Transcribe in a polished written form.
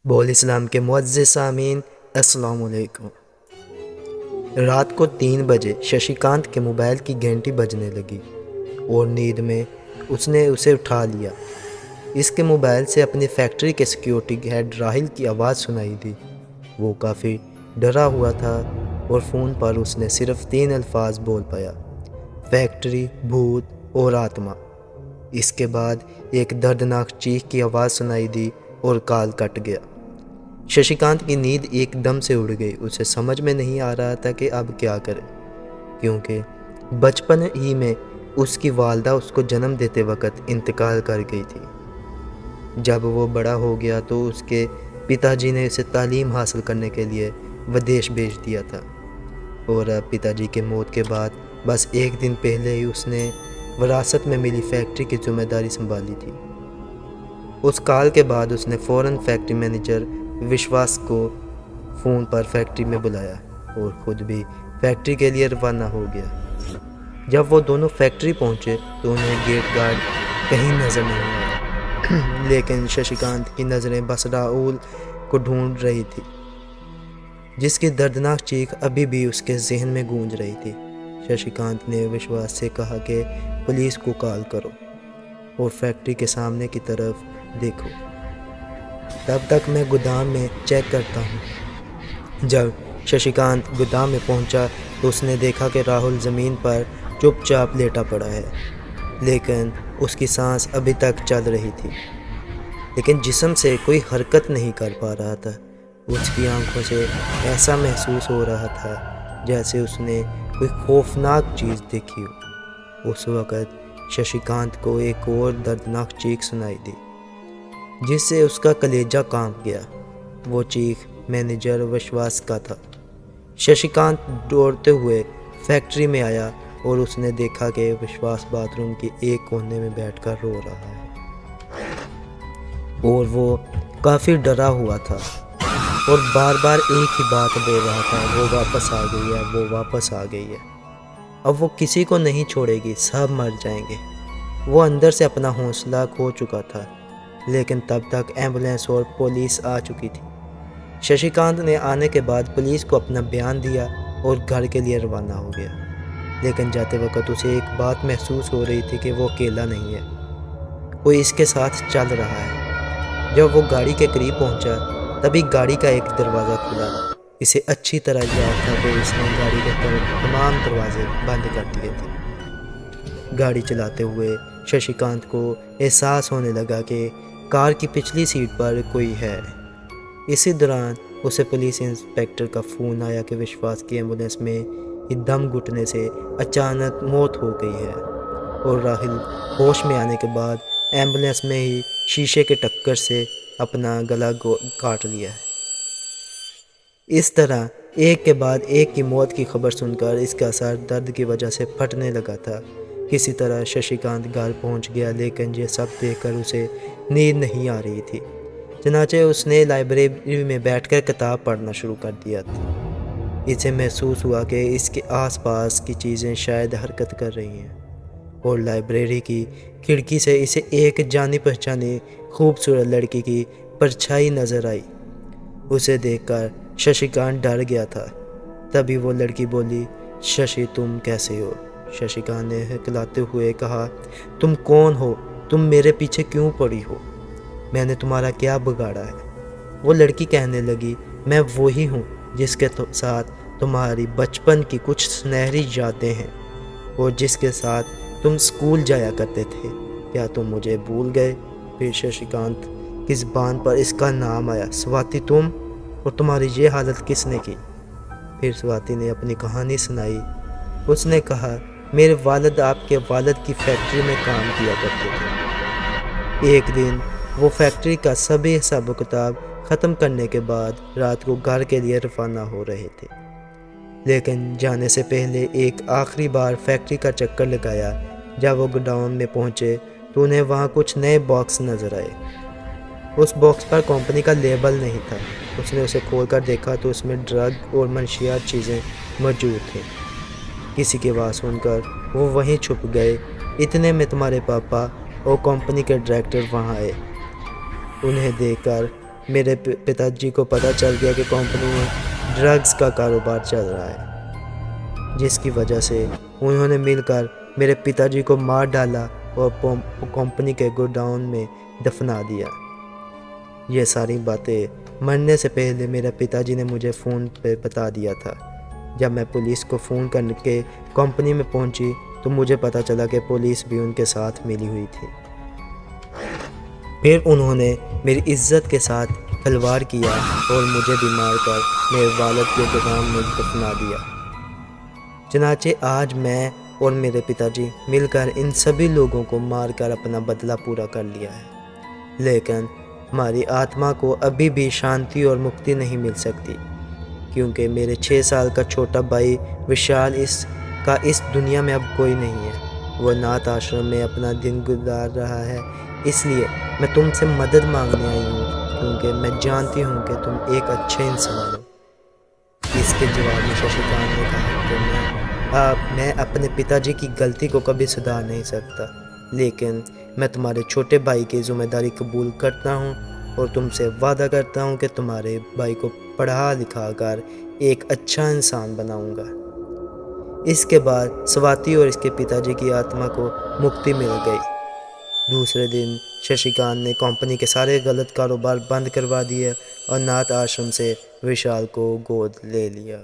बोल इस्लाम के मुअज़्ज़िज़ सामीन, अस्सलाम वालेकुम। रात को 3 बजे शशिकांत के मोबाइल की घंटी बजने लगी और नींद में उसने उसे उठा लिया। इसके मोबाइल से अपनी फैक्ट्री के सिक्योरिटी हेड राहिल की आवाज़ सुनाई दी। वो काफ़ी डरा हुआ था और फ़ोन पर उसने सिर्फ़ 3 अल्फाज बोल पाया, फैक्ट्री, भूत और आत्मा। इसके बाद एक दर्दनाक चीख की आवाज़ सुनाई दी और कॉल कट गया। शशिकांत की नींद एकदम से उड़ गई। उसे समझ में नहीं आ रहा था कि अब क्या करे, क्योंकि बचपन ही में उसकी वालदा उसको जन्म देते वक्त इंतकाल कर गई थी। जब वो बड़ा हो गया तो उसके पिताजी ने उसे तालीम हासिल करने के लिए विदेश भेज दिया था और अब पिताजी के मौत के बाद बस एक दिन पहले ही उसने विरासत में मिली फैक्ट्री की जिम्मेदारी संभाली थी। उस कॉल के बाद उसने फ़ौरन फैक्ट्री मैनेजर विश्वास को फ़ोन पर फैक्ट्री में बुलाया और ख़ुद भी फैक्ट्री के लिए रवाना हो गया। जब वो दोनों फैक्ट्री पहुंचे तो उन्हें गेट गार्ड कहीं नज़र नहीं आया लेकिन शशिकांत की नज़रें बस राहुल को ढूंढ रही थी, जिसकी दर्दनाक चीख अभी भी उसके जहन में गूंज रही थी। शशिकांत ने विश्वास से कहा कि पुलिस को कॉल करो और फैक्ट्री के सामने की तरफ देखो, तब तक मैं गोदाम में चेक करता हूँ। जब शशिकांत गोदाम में पहुँचा तो उसने देखा कि राहुल ज़मीन पर चुपचाप लेटा पड़ा है, लेकिन उसकी सांस अभी तक चल रही थी, लेकिन जिस्म से कोई हरकत नहीं कर पा रहा था। उसकी आंखों से ऐसा महसूस हो रहा था जैसे उसने कोई खौफनाक चीज़ देखी हो। उस वक़्त शशिकांत को एक और दर्दनाक चीख सुनाई दी, जिससे उसका कलेजा कांप गया। वो चीख मैनेजर विश्वास का था। शशिकांत दौड़ते हुए फैक्ट्री में आया और उसने देखा कि विश्वास बाथरूम के एक कोने में बैठकर रो रहा है और वो काफ़ी डरा हुआ था और बार बार एक ही बात बोल रहा था, वो वापस आ गई है, वो वापस आ गई है। अब वो किसी को नहीं छोड़ेगी, सब मर जाएंगे। वो अंदर से अपना हौसला खो चुका था, लेकिन तब तक एम्बुलेंस और पुलिस आ चुकी थी। शशिकांत ने आने के बाद पुलिस को अपना बयान दिया और घर के लिए रवाना हो गया, लेकिन जाते वक्त उसे एक बात महसूस हो रही थी कि वो अकेला नहीं है, कोई इसके साथ चल रहा है। जब वो गाड़ी के करीब पहुंचा तभी गाड़ी का एक दरवाज़ा खुला। इसे अच्छी तरह याद था कि इसने गाड़ी के तमाम दरवाजे बंद कर दिए थे। गाड़ी चलाते हुए शशिकांत को एहसास होने लगा कि कार की पिछली सीट पर कोई है। इसी दौरान उसे पुलिस इंस्पेक्टर का फ़ोन आया कि विश्वास की एम्बुलेंस में ही दम घुटने से अचानक मौत हो गई है और राहुल होश में आने के बाद एम्बुलेंस में ही शीशे के टक्कर से अपना गला काट लिया है। इस तरह एक के बाद एक की मौत की खबर सुनकर इसका सर दर्द की वजह से फटने लगा था। किसी तरह शशिकांत घर पहुंच गया, लेकिन ये सब देखकर उसे नींद नहीं आ रही थी। चनाचे उसने लाइब्रेरी में बैठकर किताब पढ़ना शुरू कर दिया था। इसे महसूस हुआ कि इसके आसपास की चीज़ें शायद हरकत कर रही हैं और लाइब्रेरी की खिड़की से इसे एक जानी पहचानी खूबसूरत लड़की की परछाई नज़र आई। उसे देखकर शशिकांत डर गया था। तभी वो लड़की बोली, शशि तुम कैसे हो? शशिकांत ने हिचकिचाते हुए कहा, तुम कौन हो? तुम मेरे पीछे क्यों पड़ी हो? मैंने तुम्हारा क्या बिगाड़ा है? वो लड़की कहने लगी, मैं वही हूँ जिसके साथ तुम्हारी बचपन की कुछ सुनहरी यादें हैं और जिसके साथ तुम स्कूल जाया करते थे। क्या तुम मुझे भूल गए? फिर शशिकांत की ज़ुबान पर इसका नाम आया, स्वाति तुम? और तुम्हारी ये हालत किसने की? फिर स्वाति ने अपनी कहानी सुनाई। उसने कहा, मेरे वालिद आपके वालिद की फैक्ट्री में काम किया करते थे। एक दिन वो फैक्ट्री का सभी हिसाब किताब ख़त्म करने के बाद रात को घर के लिए रवाना हो रहे थे, लेकिन जाने से पहले एक आखिरी बार फैक्ट्री का चक्कर लगाया। जब वो गोडाउन में पहुंचे तो उन्हें वहां कुछ नए बॉक्स नज़र आए। उस बॉक्स पर कंपनी का लेबल नहीं था। उसने उसे खोलकर देखा तो उसमें ड्रग और मनशियात चीज़ें मौजूद थीं। किसी की आवाज़ सुनकर वो वहीं छुप गए। इतने में तुम्हारे पापा और कंपनी के डायरेक्टर वहां आए। उन्हें देखकर मेरे पिताजी को पता चल गया कि कंपनी में ड्रग्स का कारोबार चल रहा है, जिसकी वजह से उन्होंने मिलकर मेरे पिताजी को मार डाला और कंपनी के गोडाउन में दफना दिया। ये सारी बातें मरने से पहले मेरे पिताजी ने मुझे फ़ोन पे बता दिया था। जब मैं पुलिस को फ़ोन करके कंपनी में पहुंची तो मुझे पता चला कि पुलिस भी उनके साथ मिली हुई थी। फिर उन्होंने मेरी इज्जत के साथ खिलवाड़ किया और मुझे भी मारकर मेरे वालिद के गोदाम में दफना दिया। चनाचे आज मैं और मेरे पिताजी मिलकर इन सभी लोगों को मारकर अपना बदला पूरा कर लिया है, लेकिन हमारी आत्मा को अभी भी शांति और मुक्ति नहीं मिल सकती, क्योंकि मेरे 6 साल का छोटा भाई विशाल इस दुनिया में अब कोई नहीं है। वो अनाथ आश्रम में अपना दिन गुजार रहा है। इसलिए मैं तुमसे मदद मांगने आई हूँ, क्योंकि मैं जानती हूँ कि तुम एक अच्छे इंसान हो। इसके जवाब में शशिकांत ने कहा कि मैं अपने पिताजी की गलती को कभी सुधार नहीं सकता, लेकिन मैं तुम्हारे छोटे भाई की जिम्मेदारी कबूल करता हूँ और तुमसे वादा करता हूँ कि तुम्हारे भाई को पढ़ा लिखा कर एक अच्छा इंसान बनाऊँगा। इसके बाद स्वाति और इसके पिताजी की आत्मा को मुक्ति मिल गई। दूसरे दिन शशिकांत ने कंपनी के सारे गलत कारोबार बंद करवा दिए और अनाथ आश्रम से विशाल को गोद ले लिया।